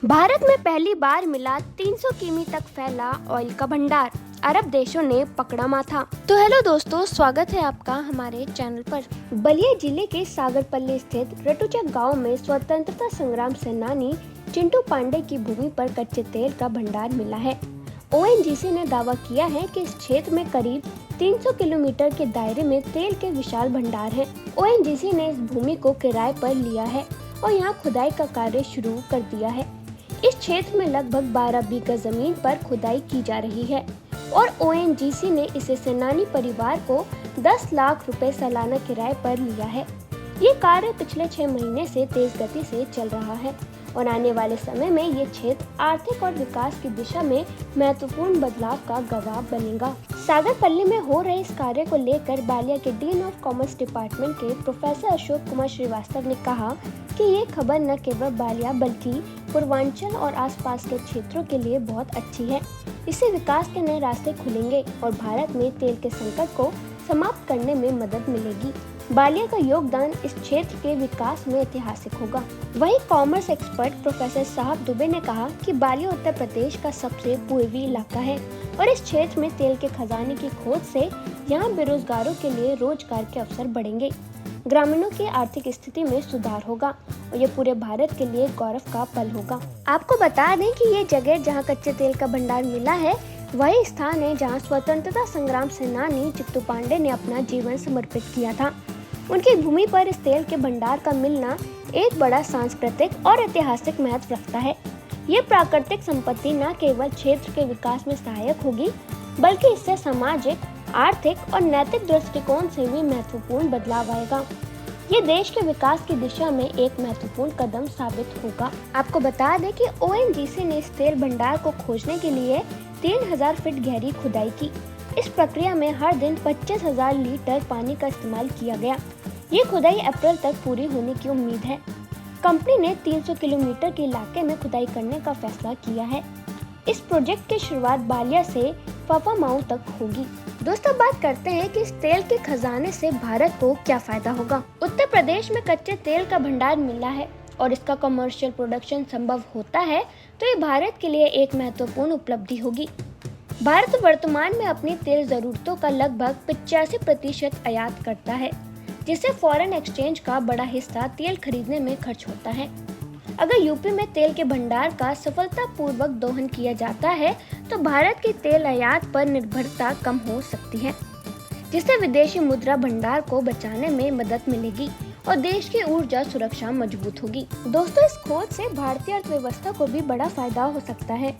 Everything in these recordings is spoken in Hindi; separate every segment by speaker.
Speaker 1: भारत में पहली बार मिला 300 किमी तक फैला ऑयल का भंडार, अरब देशों ने पकड़ा माथा। तो हेलो दोस्तों, स्वागत है आपका हमारे चैनल पर। बलिया जिले के सागरपल्ली स्थित रटुचक गांव में स्वतंत्रता संग्राम सेनानी चिंटू पांडे की भूमि पर कच्चे तेल का भंडार मिला है। ओएनजीसी ने दावा किया है कि इस क्षेत्र में करीब 300 किलोमीटर के दायरे में तेल के विशाल भंडार हैं। ओएनजीसी ने इस भूमि को किराए पर लिया है और यहाँ खुदाई का कार्य शुरू कर दिया है। इस क्षेत्र में लगभग 12 बीघा जमीन पर खुदाई की जा रही है और ओएनजीसी ने इसे सेनानी परिवार को 10 लाख रुपए सालाना किराए पर लिया है। ये कार्य पिछले 6 महीने से तेज गति से चल रहा है और आने वाले समय में ये क्षेत्र आर्थिक और विकास की दिशा में महत्वपूर्ण बदलाव का गवाह बनेगा। सागरपल्ली में हो रहे इस कार्य को लेकर बालिया के डीन ऑफ कॉमर्स डिपार्टमेंट के प्रोफेसर अशोक कुमार श्रीवास्तव ने कहा कि ये खबर न केवल बालिया बल्कि पूर्वांचल और आसपास के क्षेत्रों के लिए बहुत अच्छी है। इससे विकास के नए रास्ते खुलेंगे और भारत में तेल के संकट को समाप्त करने में मदद मिलेगी। बालिया का योगदान इस क्षेत्र के विकास में ऐतिहासिक होगा। वहीं कॉमर्स एक्सपर्ट प्रोफेसर साहब दुबे ने कहा कि बालिया उत्तर प्रदेश का सबसे पूर्वी इलाका है और इस क्षेत्र में तेल के खजाने की खोज से यहाँ बेरोजगारों के लिए रोजगार के अवसर बढ़ेंगे, ग्रामीणों की आर्थिक स्थिति में सुधार होगा और ये पूरे भारत के लिए गौरव का पल होगा। आपको बता दें कि ये जगह जहाँ कच्चे तेल का भंडार मिला है वही स्थान है जहाँ स्वतंत्रता संग्राम सेनानी चित्तू पांडे ने अपना जीवन समर्पित किया था। उनकी भूमि पर इस तेल के भंडार का मिलना एक बड़ा सांस्कृतिक और ऐतिहासिक महत्व रखता है। ये प्राकृतिक संपत्ति न केवल क्षेत्र के विकास में सहायक होगी बल्कि इससे सामाजिक, आर्थिक और नैतिक दृष्टिकोण से भी महत्वपूर्ण बदलाव आएगा। ये देश के विकास की दिशा में एक महत्वपूर्ण कदम साबित होगा। आपको बता दें कि ओएनजीसी ने इस तेल भंडार को खोजने के लिए 3000 फीट गहरी खुदाई की। इस प्रक्रिया में हर दिन 25,000 लीटर पानी का इस्तेमाल किया गया। ये खुदाई अप्रैल तक पूरी होने की उम्मीद है। कंपनी ने 300 किलोमीटर के इलाके में खुदाई करने का फैसला किया है। इस प्रोजेक्ट की शुरुआत बालिया से फाफामाऊ तक होगी। दोस्तों, बात करते हैं कि इस तेल के खजाने से भारत को क्या फायदा होगा। उत्तर प्रदेश में कच्चे तेल का भंडार मिला है और इसका कमर्शियल प्रोडक्शन संभव होता है तो ये भारत के लिए एक महत्वपूर्ण उपलब्धि होगी। भारत वर्तमान में अपनी तेल जरूरतों का लगभग 85% आयात करता है, जिससे फॉरेन एक्सचेंज का बड़ा हिस्सा तेल खरीदने में खर्च होता है। अगर यूपी में तेल के भंडार का सफलतापूर्वक दोहन किया जाता है तो भारत की तेल आयात पर निर्भरता कम हो सकती है, जिससे विदेशी मुद्रा भंडार को बचाने में मदद मिलेगी और देश की ऊर्जा सुरक्षा मजबूत होगी। दोस्तों, इस खोज से भारतीय अर्थव्यवस्था को भी बड़ा फायदा हो सकता है।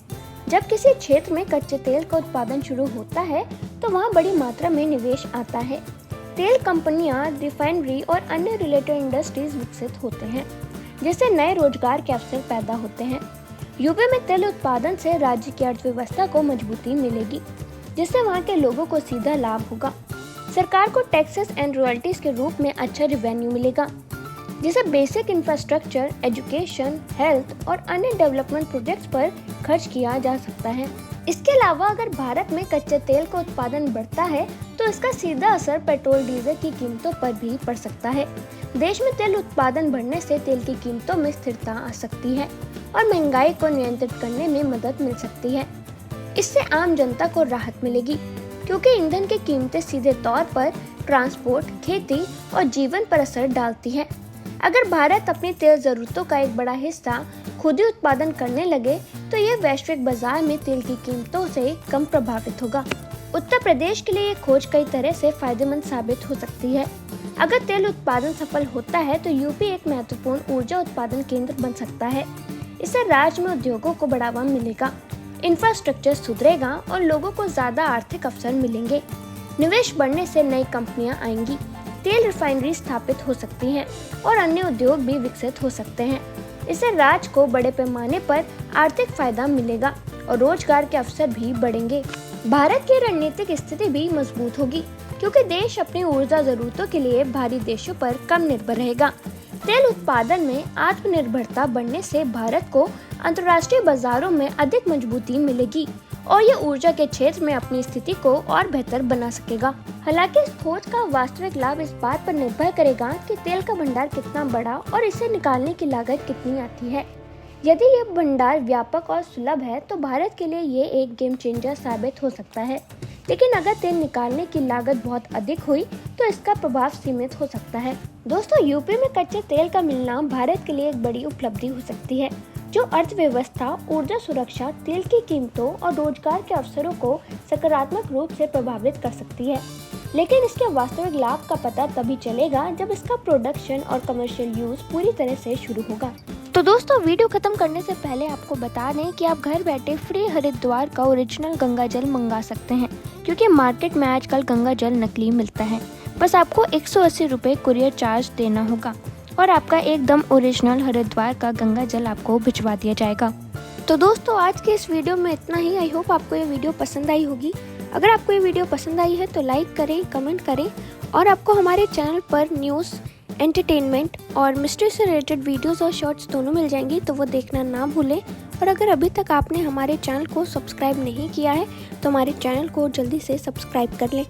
Speaker 1: जब किसी क्षेत्र में कच्चे तेल का उत्पादन शुरू होता है तो वहाँ बड़ी मात्रा में निवेश आता है। तेल कंपनियां, रिफाइनरी और अन्य रिलेटेड इंडस्ट्रीज विकसित होते हैं, जिससे नए रोजगार के अवसर पैदा होते हैं। यूपी में तेल उत्पादन से राज्य की अर्थव्यवस्था को मजबूती मिलेगी, जिससे वहाँ के लोगों को सीधा लाभ होगा। सरकार को टैक्सेस एंड रॉयल्टीज के रूप में अच्छा रेवेन्यू मिलेगा, जिसे बेसिक इंफ्रास्ट्रक्चर, एजुकेशन, हेल्थ और अन्य डेवलपमेंट प्रोजेक्ट्स पर खर्च किया जा सकता है। इसके अलावा अगर भारत में कच्चे तेल का उत्पादन बढ़ता है तो इसका सीधा असर पेट्रोल डीजल की कीमतों पर भी पड़ सकता है। देश में तेल उत्पादन बढ़ने से तेल की कीमतों में स्थिरता आ सकती है और महंगाई को नियंत्रित करने में मदद मिल सकती है। इससे आम जनता को राहत मिलेगी क्योंकि ईंधन की कीमतें सीधे तौर पर ट्रांसपोर्ट, खेती और जीवन पर असर डालती हैं। अगर भारत अपनी तेल जरूरतों का एक बड़ा हिस्सा खुद ही उत्पादन करने लगे तो ये वैश्विक बाजार में तेल की कीमतों से कम प्रभावित होगा। उत्तर प्रदेश के लिए ये खोज कई तरह से फायदेमंद साबित हो सकती है। अगर तेल उत्पादन सफल होता है तो यूपी एक महत्वपूर्ण ऊर्जा उत्पादन केंद्र बन सकता है। इससे राज्य में उद्योगों को बढ़ावा मिलेगा, इंफ्रास्ट्रक्चर सुधरेगा और लोगों को ज्यादा आर्थिक अवसर मिलेंगे। निवेश बढ़ने से नई कंपनियां आएंगी, तेल रिफाइनरी स्थापित हो सकती हैं और अन्य उद्योग भी विकसित हो सकते हैं। इससे राज्य को बड़े पैमाने पर आर्थिक फायदा मिलेगा और रोजगार के अवसर भी बढ़ेंगे। भारत की रणनीतिक स्थिति भी मजबूत होगी क्योंकि देश अपनी ऊर्जा जरूरतों के लिए बाहरी देशों पर कम निर्भर रहेगा। तेल उत्पादन में आत्मनिर्भरता बढ़ने से भारत को अंतर्राष्ट्रीय बाजारों में अधिक मजबूती मिलेगी और ये ऊर्जा के क्षेत्र में अपनी स्थिति को और बेहतर बना सकेगा। हालांकि इस खोज का वास्तविक लाभ इस बात पर निर्भर करेगा कि तेल का भंडार कितना बड़ा और इसे निकालने की लागत कितनी आती है। यदि ये भंडार व्यापक और सुलभ है तो भारत के लिए ये एक गेम चेंजर साबित हो सकता है। लेकिन अगर तेल निकालने की लागत बहुत अधिक हुई तो इसका प्रभाव सीमित हो सकता है। दोस्तों, यूपी में कच्चे तेल का मिलना भारत के लिए एक बड़ी उपलब्धि हो सकती है, जो अर्थव्यवस्था, ऊर्जा सुरक्षा, तेल की कीमतों और रोजगार के अवसरों को सकारात्मक रूप से प्रभावित कर सकती है। लेकिन इसके वास्तविक लाभ का पता तभी चलेगा जब इसका प्रोडक्शन और कमर्शियल यूज पूरी तरह से शुरू होगा। तो दोस्तों, वीडियो खत्म करने से पहले आपको बता दें कि आप घर बैठे फ्री हरिद्वार का ओरिजिनल गंगा जल मंगा सकते हैं, क्योंकि मार्केट में आजकल गंगा जल नकली मिलता है। बस आपको 180 रुपये कुरियर चार्ज देना होगा और आपका एकदम ओरिजिनल हरिद्वार का गंगा जल आपको भिजवा दिया जाएगा। तो दोस्तों, आज के इस वीडियो में इतना ही। आई होप आपको ये वीडियो पसंद आई होगी। अगर आपको ये वीडियो पसंद आई है तो लाइक करें, कमेंट करें और आपको हमारे चैनल पर न्यूज़, एंटरटेनमेंट और मिस्ट्री से रिलेटेड वीडियोस और शॉर्ट्स दोनों मिल जाएंगी, तो वो देखना ना भूलें। और अगर अभी तक आपने हमारे चैनल को सब्सक्राइब नहीं किया है तो हमारे चैनल को जल्दी से सब्सक्राइब कर लें।